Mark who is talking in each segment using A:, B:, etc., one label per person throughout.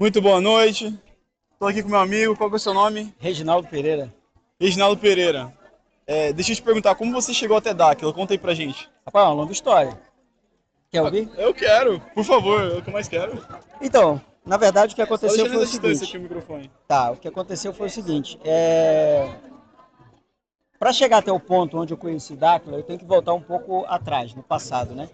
A: Muito boa noite. Estou aqui com meu amigo. Qual que é o seu nome?
B: Reginaldo Pereira.
A: Reginaldo Pereira. Deixa eu te perguntar, como você chegou até Dáquila? Conta aí pra gente.
B: Rapaz, é uma longa história. Quer
A: Ah,
B: ouvir?
A: eu quero, por favor, é o que eu mais quero.
B: Então, na verdade, o que
A: Só
B: aconteceu
A: deixando
B: foi o
A: essa distância aqui
B: seguinte.
A: o microfone.
B: Tá, o que aconteceu foi o seguinte. Para chegar até o ponto onde eu conheci Dáquila, eu tenho que voltar um pouco atrás, no passado, né?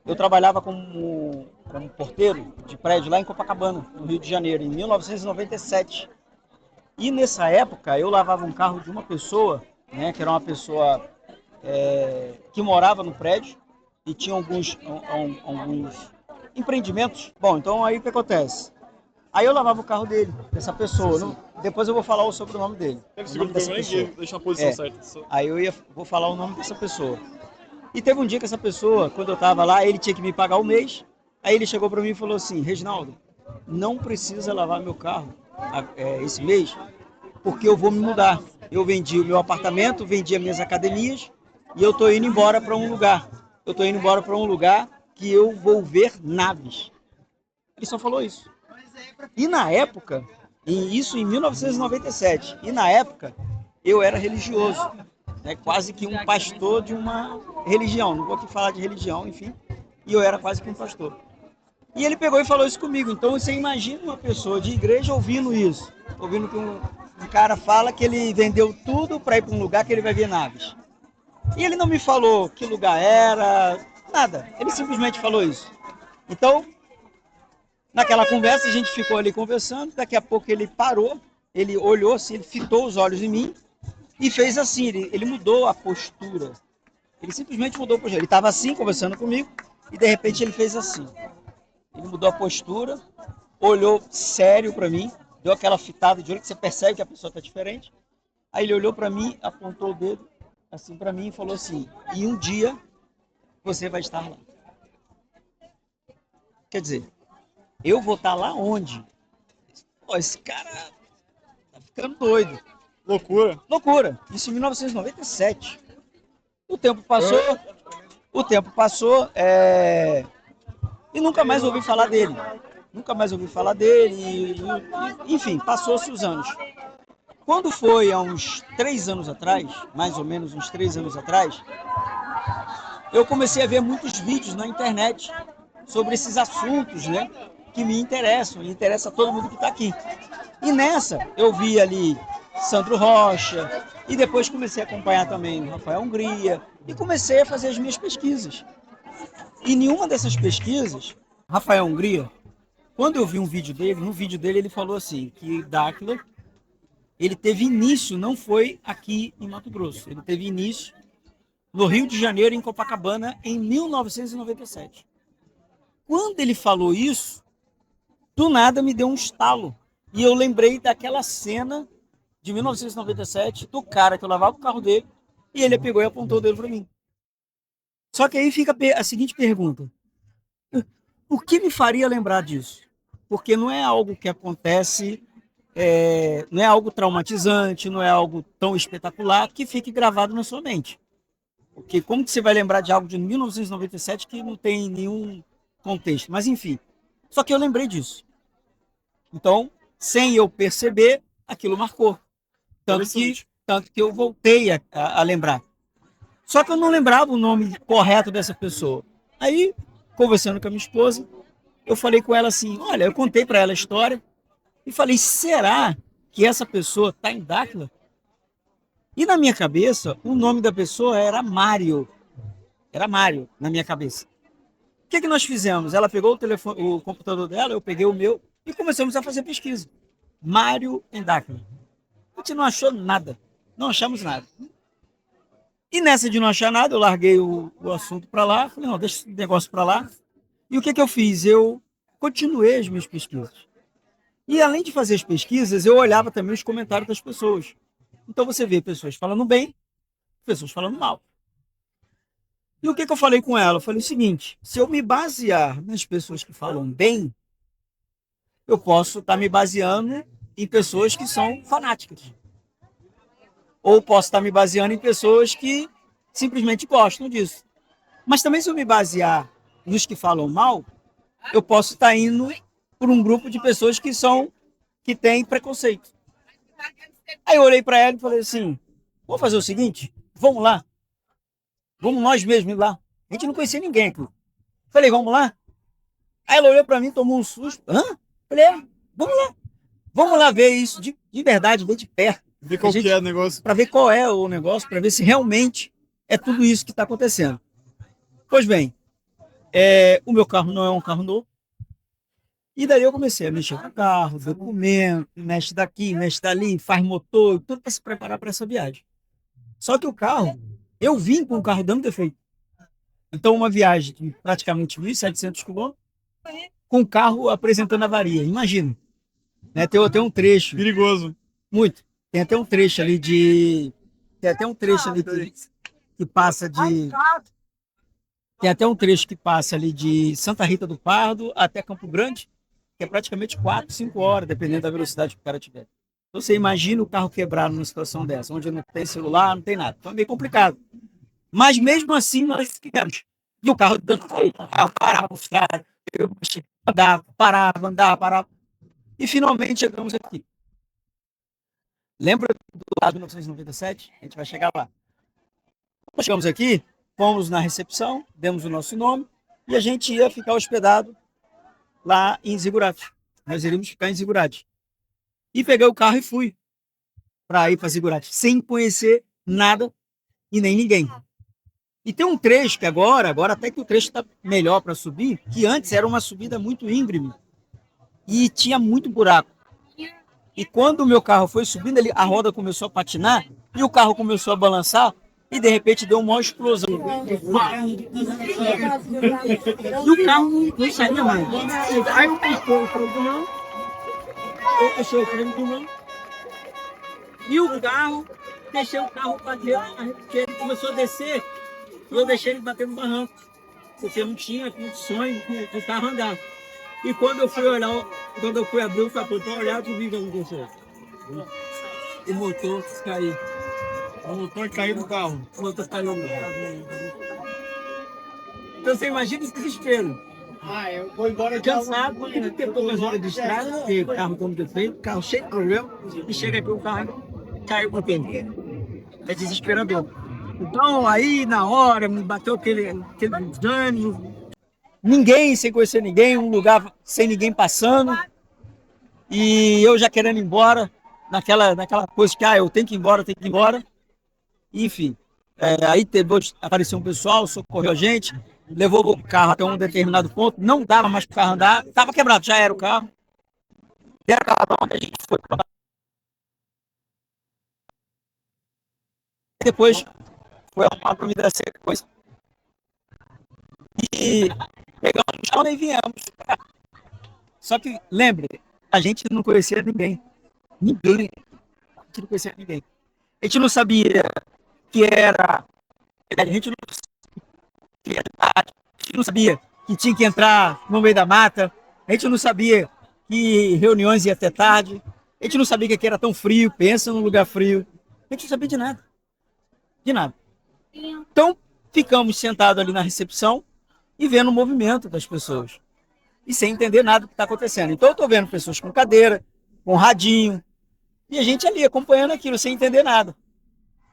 B: Eu trabalhava como porteiro de prédio lá em Copacabana, no Rio de Janeiro, em 1997. E nessa época, eu lavava um carro de uma pessoa, né, que era uma pessoa que morava no prédio e tinha alguns empreendimentos. Bom, então aí o que acontece? Aí eu lavava o carro dele, dessa pessoa.
A: Sim.
B: Depois eu vou falar o sobrenome dele,
A: Pega o
B: o
A: segundo
B: nome dessa
A: microfone
B: pessoa.
A: e deixa na posição
B: É,
A: certa.
B: aí vou falar o nome dessa pessoa. E teve um dia que essa pessoa, quando eu tava lá, ele tinha que me pagar o mês. Aí ele chegou para mim e falou assim: Reginaldo, não precisa lavar meu carro esse mês, porque eu vou me mudar. Eu vendi o meu apartamento, vendi as minhas academias e eu estou indo embora para um lugar. Eu estou indo embora para um lugar que eu vou ver naves. Ele só falou isso. E na época, isso em 1997, e na época eu era religioso, né, quase que um pastor de uma religião. Não vou aqui falar de religião, enfim. E eu era quase que um pastor. E ele pegou e falou isso comigo. Então você imagina uma pessoa de igreja ouvindo isso, ouvindo que um cara fala que ele vendeu tudo para ir para um lugar que ele vai ver naves. E ele não me falou que lugar era, nada. Ele simplesmente falou isso. Então, naquela conversa, a gente ficou ali conversando. Daqui a pouco ele parou, ele olhou assim, ele fitou os olhos em mim e fez assim. Ele mudou a postura. Ele simplesmente mudou a postura. Ele estava assim, conversando comigo, e de repente ele fez assim. Ele mudou a postura, olhou sério para mim, deu aquela fitada de olho que você percebe que a pessoa está diferente. Aí ele olhou para mim, apontou o dedo assim para mim e falou assim: "E um dia você vai estar lá". Quer dizer, eu vou estar lá onde? Pô, esse cara tá ficando doido.
A: Loucura.
B: Loucura. Isso em 1997. O tempo passou, o tempo passou, e nunca mais ouvi falar dele. Nunca mais ouvi falar dele, enfim, passou-se os anos. Quando foi há uns 3 anos atrás, mais ou menos uns 3 anos atrás, eu comecei a ver muitos vídeos na internet sobre esses assuntos, né, que me interessam, e interessa a todo mundo que está aqui. E nessa eu vi ali Sandro Rocha, e depois comecei a acompanhar também o Rafael Hungria, e comecei a fazer as minhas pesquisas. E nenhuma dessas pesquisas, Rafael Hungria, quando eu vi um vídeo dele, no vídeo dele ele falou assim, que Dáquila, ele teve início, não foi aqui em Mato Grosso, ele teve início no Rio de Janeiro, em Copacabana, em 1997. Quando ele falou isso, do nada me deu um estalo. E eu lembrei daquela cena de 1997, do cara que eu lavava o carro dele, e ele pegou e apontou o dedo para mim. Só que aí fica a seguinte pergunta: o que me faria lembrar disso? Porque não é algo que acontece, não é algo traumatizante, não é algo tão espetacular que fique gravado na sua mente. Porque como que você vai lembrar de algo de 1997 que não tem nenhum contexto? Mas enfim, só que eu lembrei disso. Então, sem eu perceber, aquilo marcou. Tanto que eu voltei a lembrar. Só que eu não lembrava o nome correto dessa pessoa. Aí, conversando com a minha esposa, eu falei com ela assim: olha, eu contei para ela a história e falei: será que essa pessoa está em Dáquila? E na minha cabeça, o nome da pessoa era Mário. Era Mário na minha cabeça. O que nós fizemos? Ela pegou o telefone, o computador dela, eu peguei o meu e começamos a fazer pesquisa. Mário em Dáquila. A gente não achou nada. Não achamos nada. E nessa de não achar nada, eu larguei o assunto para lá, falei, não, deixa esse negócio para lá. E o que eu fiz? Eu continuei as minhas pesquisas. E além de fazer as pesquisas, eu olhava também os comentários das pessoas. Então você vê pessoas falando bem, pessoas falando mal. E o que eu falei com ela? Eu falei o seguinte: se eu me basear nas pessoas que falam bem, eu posso estar me baseando em pessoas que são fanáticas. Ou posso estar me baseando em pessoas que simplesmente gostam disso. Mas também, se eu me basear nos que falam mal, eu posso estar indo por um grupo de pessoas que têm preconceito. Aí eu olhei para ela e falei assim, vamos fazer o seguinte, vamos lá, vamos nós mesmos ir lá. A gente não conhecia ninguém aqui. Falei, vamos lá? Aí ela olhou para mim, tomou um susto. Hã? Falei, vamos lá. Vamos lá ver isso de verdade, ver de perto.
A: Ver qual que é o negócio.
B: Para ver qual é o negócio, para ver se realmente é tudo isso que está acontecendo. Pois bem, o meu carro não é um carro novo. E daí eu comecei a mexer com o carro, documento, mexe daqui, mexe dali, faz motor, tudo para se preparar para essa viagem. Só que o carro, eu vim com o carro dando defeito. Então, uma viagem de praticamente 1.700 quilômetros, com o carro apresentando avaria. Imagina. Né? Tem até um trecho.
A: Perigoso.
B: Muito. Tem até um trecho ali de. Tem até um trecho ali que passa de. Tem até um trecho que passa ali de Santa Rita do Pardo até Campo Grande, que é praticamente 4, 5 horas, dependendo da velocidade que o cara tiver. Então, você imagina o carro quebrado numa situação dessa, onde não tem celular, não tem nada. Então é meio complicado. Mas mesmo assim, nós ficamos. E o carro dando parava, eu andava, parava. E finalmente chegamos aqui. Lembra do lado de 1997? A gente vai chegar lá. Nós chegamos aqui, fomos na recepção, demos o nosso nome e a gente ia ficar hospedado lá em Zigurate. Nós iríamos ficar em Zigurate. E peguei o carro e fui para ir para Zigurate, sem conhecer nada e nem ninguém. E tem um trecho que agora até que o trecho está melhor para subir, que antes era uma subida muito íngreme e tinha muito buraco. E quando o meu carro foi subindo, a roda começou a patinar e o carro começou a balançar e de repente deu uma explosão. E o carro não saía mais. Aí eu puxei o freio do mão, e o carro, deixei o carro bater, ele começou a descer e eu deixei ele bater no barranco, porque não tinha condições do carro andar. E quando eu fui olhar, quando eu fui abrir o capô para olhar, eu vi o que aconteceu. O motor caiu.
A: O motor caiu do carro.
B: O motor caiu no carro. Então você imagina esse desespero.
A: Eu vou embora
B: Cansado, porque tem poucas horas de estrada, porque o carro como defeito, carro cheio de problema, e chega aqui o carro caiu com o pneu. É desesperador. Então aí na hora me bateu aquele desânimo. Ninguém, sem conhecer ninguém, um lugar sem ninguém passando. E eu já querendo ir embora, naquela coisa que eu tenho que ir embora. Enfim, aí apareceu um pessoal, socorreu a gente, levou o carro até um determinado ponto, não dava mais para o carro andar, estava quebrado, já era o carro. Deram o carro para onde a gente foi. Depois foi uma comida seca, coisa. E pegamos o chão e viemos. Só que, lembre, a gente não conhecia ninguém. Ninguém. A gente não conhecia ninguém. A gente não sabia que era. A gente não sabia que tinha que entrar no meio da mata. A gente não sabia que reuniões ia até tarde. A gente não sabia que aqui era tão frio. Pensa num lugar frio. A gente não sabia de nada. De nada. Então, ficamos sentados ali na recepção e vendo o movimento das pessoas. E sem entender nada do que está acontecendo. Então, eu estou vendo pessoas com cadeira, com radinho, e a gente ali acompanhando aquilo, sem entender nada.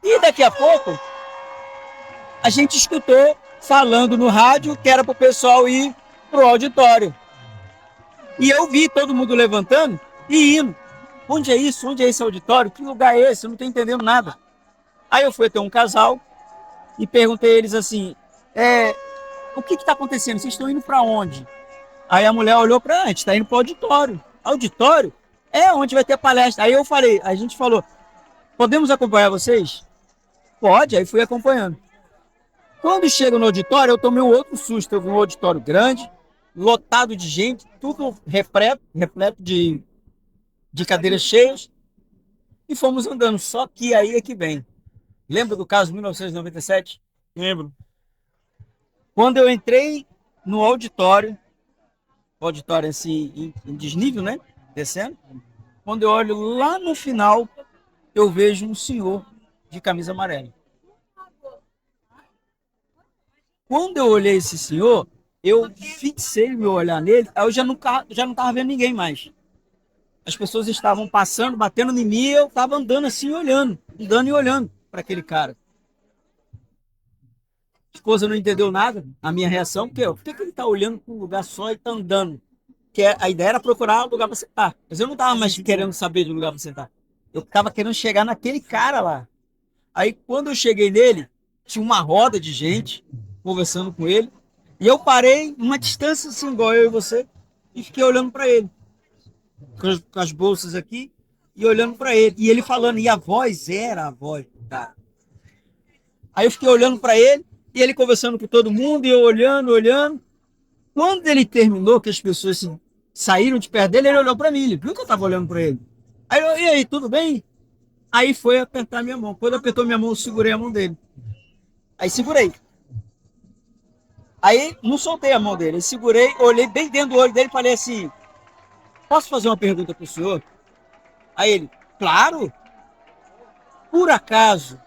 B: E daqui a pouco, a gente escutou falando no rádio que era para o pessoal ir para o auditório. E eu vi todo mundo levantando e indo. Onde é isso? Onde é esse auditório? Que lugar é esse? Eu não estou entendendo nada. Aí eu fui até um casal e perguntei a eles assim, o que está acontecendo? Vocês estão indo para onde? Aí a mulher olhou para a gente, está indo para o auditório. Auditório? É onde vai ter palestra. Aí a gente falou, podemos acompanhar vocês? Pode, aí fui acompanhando. Quando chega no auditório, eu tomei um outro susto. Eu vi um auditório grande, lotado de gente, tudo repleto de cadeiras cheias, e fomos andando. Só que aí é que vem. Lembra do caso de 1997?
A: Lembro.
B: Quando eu entrei no auditório, o auditório assim, em desnível, né? Descendo. Quando eu olho lá no final, eu vejo um senhor de camisa amarela. Quando eu olhei esse senhor, eu fixei meu olhar nele, aí eu já não tava vendo ninguém mais. As pessoas estavam passando, batendo em mim, e eu tava andando assim, olhando, andando e olhando para aquele cara. A esposa não entendeu nada, a minha reação, porque por que ele tá olhando para um lugar só e tá andando? A ideia era procurar um lugar para sentar. Mas eu não tava mais querendo saber de um lugar para sentar. Eu tava querendo chegar naquele cara lá. Aí quando eu cheguei nele, tinha uma roda de gente conversando com ele. E eu parei numa distância assim, igual eu e você, e fiquei olhando para ele, com as bolsas aqui, e olhando para ele. E ele falando, e a voz era a voz do cara. Aí eu fiquei olhando para ele, e ele conversando com todo mundo, e eu olhando, olhando. Quando ele terminou, que as pessoas assim, saíram de perto dele, ele olhou para mim, ele viu que eu estava olhando para ele. Aí eu, e aí, tudo bem? Aí foi apertar minha mão. Quando apertou minha mão, eu segurei a mão dele. Aí segurei. Aí não soltei a mão dele. Eu segurei, olhei bem dentro do olho dele e falei assim: posso fazer uma pergunta para o senhor? Aí ele, claro. Por acaso,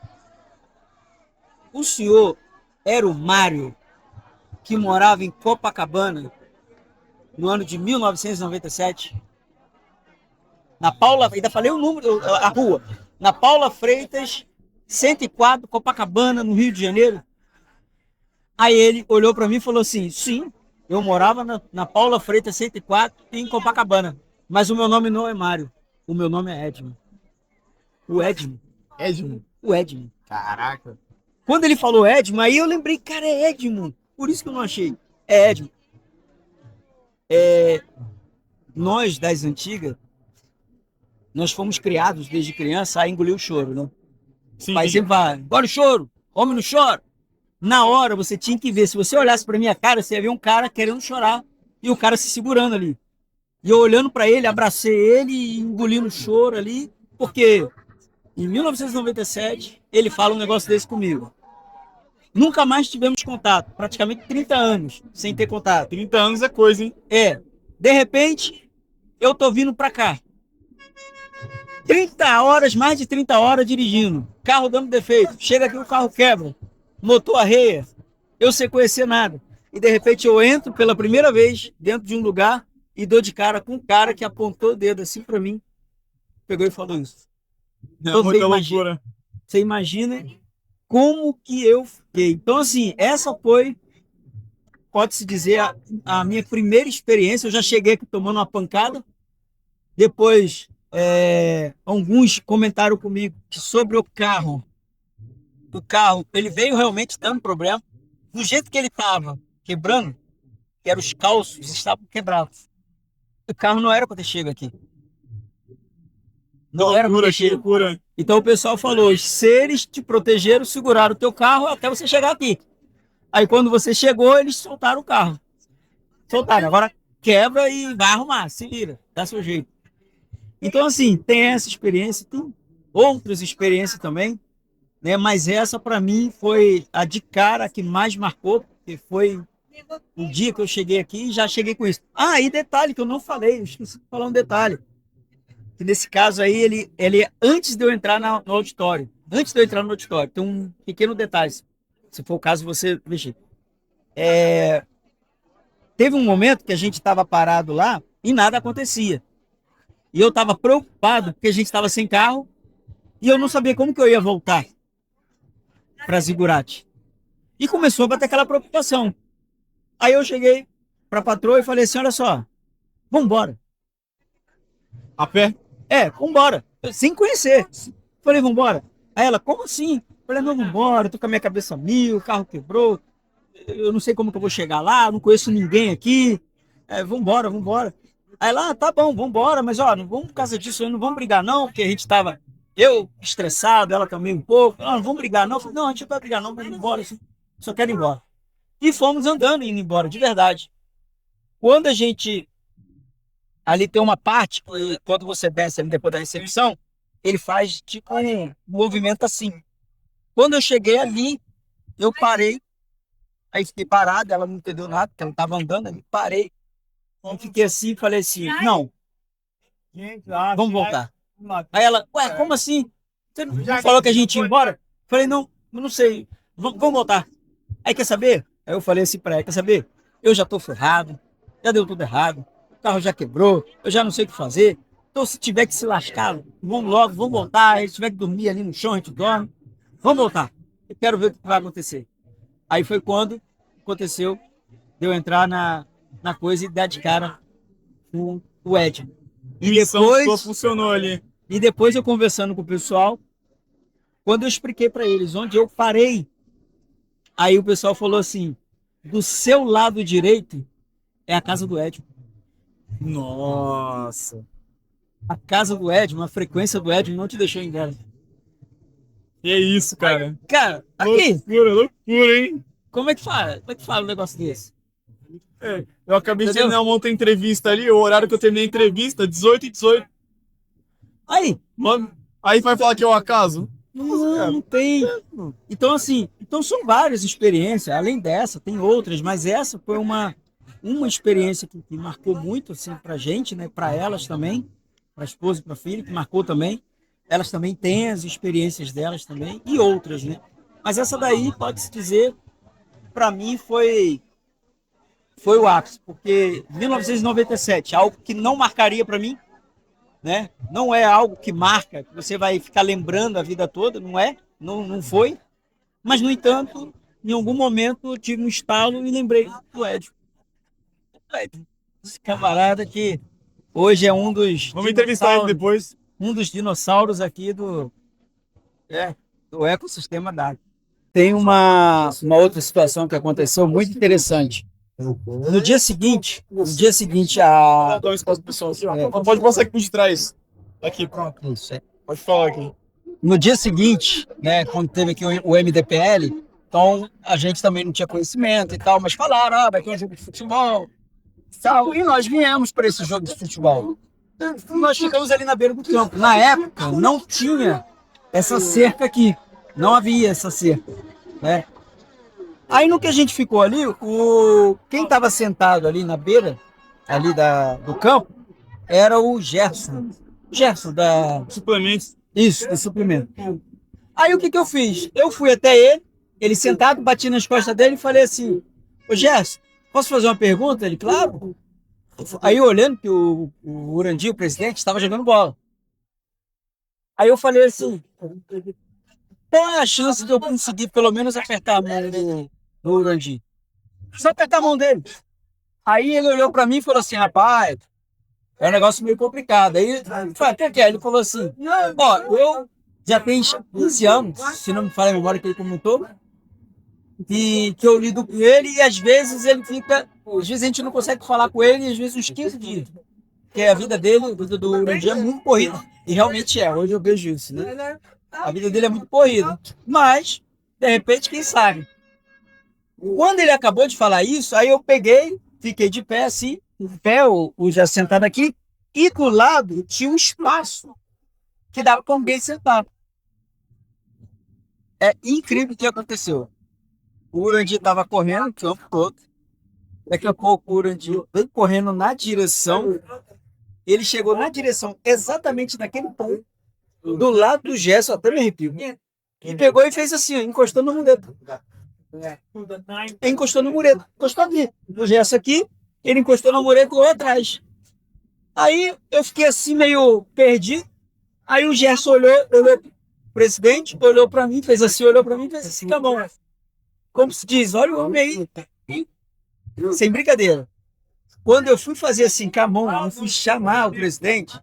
B: o senhor era o Mário que morava em Copacabana no ano de 1997? Na Paula, ainda falei o número, a rua. Na Paula Freitas, 104, Copacabana, no Rio de Janeiro. Aí ele olhou para mim e falou assim: sim, eu morava na Paula Freitas 104 em Copacabana. Mas o meu nome não é Mário. O meu nome é Edmo. O Edmo.
A: Edmo.
B: O Edmo.
A: Caraca.
B: Quando ele falou Edmo, aí eu lembrei, cara, é Edmo. Por isso que eu não achei. É Edmo. Nós, das antigas, nós fomos criados desde criança a engolir o choro, né? O
A: Sim,
B: pai sempre vai, bora o choro, homem não chora. Na hora você tinha que ver, se você olhasse pra minha cara, você ia ver um cara querendo chorar e o cara se segurando ali. E eu olhando pra ele, abracei ele e engolindo o choro ali, porque em 1997 ele fala um negócio desse comigo. Nunca mais tivemos contato, praticamente 30 anos sem ter contato.
A: 30 anos é coisa, hein?
B: De repente, eu tô vindo pra cá. 30 horas, mais de 30 horas dirigindo. Carro dando defeito. Chega aqui, o carro quebra. Motor arreia. Eu sem conhecer nada. E de repente eu entro pela primeira vez dentro de um lugar e dou de cara com um cara que apontou o dedo assim pra mim. Pegou e falou isso. Então
A: Muita loucura.
B: você imagina como que eu fiquei. Então assim, essa foi, pode-se dizer, a minha primeira experiência. Eu já cheguei aqui tomando uma pancada. Depois, alguns comentaram comigo que sobre o carro. O carro, ele veio realmente dando problema. Do jeito que ele estava quebrando, que eram os calços, estavam quebrados. O carro não era para ter chego aqui. Não era para ter
A: Que
B: chego.
A: loucura.
B: Então o pessoal falou: os seres te protegeram, seguraram o teu carro até você chegar aqui. Aí quando você chegou, eles soltaram o carro. Soltaram. Agora quebra e vai arrumar, se vira, dá seu jeito. Então, assim, tem essa experiência, tem outras experiências também, né? Mas essa, para mim, foi a de cara que mais marcou, porque foi o dia que eu cheguei aqui e já cheguei com isso. Ah, e detalhe que eu não falei, eu esqueci de falar um detalhe. Que nesse caso aí, ele antes de eu entrar no auditório, antes de eu entrar no auditório, tem um pequeno detalhe, se for o caso você mexer. Teve um momento que a gente estava parado lá e nada acontecia. E eu estava preocupado porque a gente estava sem carro e eu não sabia como que eu ia voltar para Zigurate. E começou a bater aquela preocupação. Aí eu cheguei para a patroa e falei assim: olha só, vamos embora.
A: A pé?
B: Vambora. Sem conhecer. Falei, vambora. Aí ela, como assim? Falei, não, vambora, tô com a minha cabeça mil, o carro quebrou, eu não sei como que eu vou chegar lá, não conheço ninguém aqui. Vambora, vambora. Aí lá, tá bom, vambora, mas ó, não vamos por causa disso, não vamos brigar não, porque a gente tava, eu estressado, ela também um pouco, não vamos brigar não. Falei, não, a gente não vai brigar não, vamos embora, só quero ir embora. E fomos andando, indo embora, de verdade. Quando a gente, ali tem uma parte, quando você desce ali depois da recepção, ele faz tipo um movimento assim. Quando eu cheguei ali, eu parei, aí fiquei parado, ela não entendeu nada, porque ela estava andando, aí parei. Eu fiquei assim, falei assim, não, vamos voltar. Aí ela, ué, como assim? Você não falou que a gente ia embora? Falei, não, eu não sei, vamos voltar. Aí quer saber? Aí eu falei assim pra ela, quer saber? eu já tô ferrado, já deu tudo errado, o carro já quebrou, eu já não sei o que fazer. Então, se tiver que se lascar, vamos logo, vamos voltar. Se tiver que dormir ali no chão, a gente dorme. Vamos voltar. Eu quero ver o que vai acontecer. Aí foi quando aconteceu de eu entrar na coisa e dar de cara com o Ed.
A: Missão sua funcionou ali.
B: E depois eu conversando com o pessoal, quando eu expliquei para eles onde eu parei, aí o pessoal falou assim: do seu lado direito é a casa do Ed.
A: Nossa.
B: A casa do Ed, uma frequência do Ed não te deixou em casa.
A: E é isso, cara.
B: Cara, aqui,
A: Loucura, loucura, hein?
B: como é que fala? Como é que fala um negócio desse?
A: É, eu acabei de
B: Entendeu?
A: terminar uma outra entrevista ali, o horário que eu terminei a entrevista, 18h18.
B: Aí,
A: Mano, aí vai falar que é um acaso?
B: não, não tem. Então, assim, então são várias experiências. Além dessa, tem outras, mas essa foi uma experiência que marcou muito, assim, pra gente, né? Pra elas também, pra esposa e pra filha, que marcou também. Elas também têm as experiências delas também, e outras, né? Mas essa daí, pode-se dizer, pra mim foi o ápice, porque 1997, algo que não marcaria pra mim, né? Não é algo que marca, que você vai ficar lembrando a vida toda, não é? Não, não foi. Mas, no entanto, em algum momento eu tive um estalo e lembrei do Ed. Esse camarada que hoje é
A: Vamos entrevistar ele depois.
B: um dos dinossauros aqui do ecossistema da água. Tem uma outra situação que aconteceu muito interessante. No dia seguinte,
A: Dá um espaço pro pessoal assim, ó. Pode passar aqui por trás. Aqui, pronto.
B: Isso, é.
A: Pode falar aqui.
B: No dia seguinte, né, quando teve aqui o MDPL, então a gente também não tinha conhecimento e tal, mas falaram, vai ter um jogo de futebol e tal, e nós viemos para esse jogo de futebol. Nós ficamos ali na beira do campo. Na época, não tinha essa cerca aqui, não havia essa cerca, né? Aí no que a gente ficou ali, quem estava sentado ali na beira ali do campo era o Gerson. Gerson da
A: Suplementos.
B: Isso, do suplemento. Aí o que eu fiz? Eu fui até ele sentado, bati nas costas dele e falei assim: ô Gerson, posso fazer uma pergunta? Ele, claro. Aí olhando que o Urandi, o presidente, estava jogando bola. Aí eu falei assim: qual é a chance de eu conseguir pelo menos apertar a mão do Urandi? Só apertar a mão dele. Aí ele olhou para mim e falou assim: rapaz, é um negócio meio complicado. Aí eu falei, o que é? Ele falou assim: ó, eu já tenho 15 anos, se não me falha a memória que ele comentou, que eu lido com ele e às vezes ele fica. Às vezes a gente não consegue falar com ele, às vezes uns 15 dias. Porque a vida dele, a vida do Urandi é muito corrida. E realmente é, hoje eu vejo isso, né? A vida dele é muito corrida. Mas, de repente, quem sabe? Quando ele acabou de falar isso, aí eu peguei, fiquei de pé assim, em pé, o já sentado aqui, e do lado tinha um espaço que dava para alguém sentar. É incrível o que aconteceu. O Urandi estava correndo o campo todo. Daqui a pouco o Urandi veio correndo na direção. Ele chegou na direção exatamente naquele ponto, do lado do Gerson, até me arrepio. E pegou e fez assim, ó, encostou no mureta. Encostou no mureta. Encostou aqui. O Gerson aqui, ele encostou no mureta e lá atrás. Aí eu fiquei assim meio perdido. Aí o Gerson olhou o presidente, olhou para mim, fez assim, olhou para mim, fez assim, tá bom. Como se diz, olha o homem aí. Sem brincadeira. Quando eu fui fazer assim com a mão, eu fui chamar o presidente,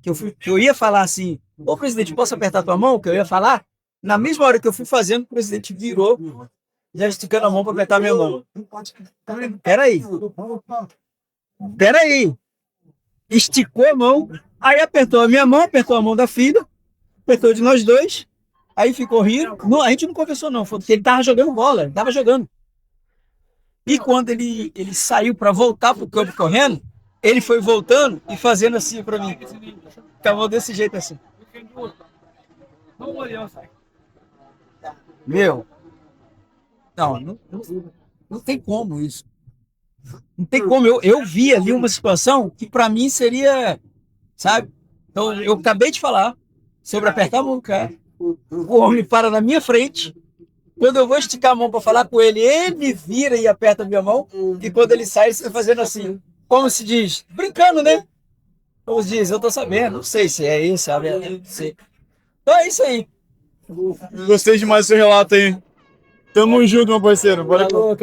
B: que eu ia falar assim, ô presidente, posso apertar tua mão? Que eu ia falar. Na mesma hora que eu fui fazendo, o presidente virou, já esticando a mão para apertar a minha mão. Peraí. Esticou a mão, aí apertou a minha mão, apertou a mão da filha, apertou de nós dois, aí ficou rindo. Não, a gente não conversou não, foi porque ele tava jogando bola, ele tava jogando. E quando ele saiu para voltar pro campo correndo, ele foi voltando e fazendo assim para mim. Acabou desse jeito assim. Meu, não tem como isso. Não tem como. Eu vi ali uma situação que para mim seria, sabe? Então, eu acabei de falar sobre apertar a mão do cara. O homem para na minha frente Quando eu vou esticar a mão para falar com ele, ele vira e aperta a minha mão. E quando ele sai, ele está fazendo assim. Como se diz? Brincando, né? Como se diz, eu tô sabendo. Não sei se é isso, sabe? Eu não sei. Então é isso aí.
A: Gostei demais do seu relato aí. Tamo junto, meu parceiro. Bora.
B: Falou,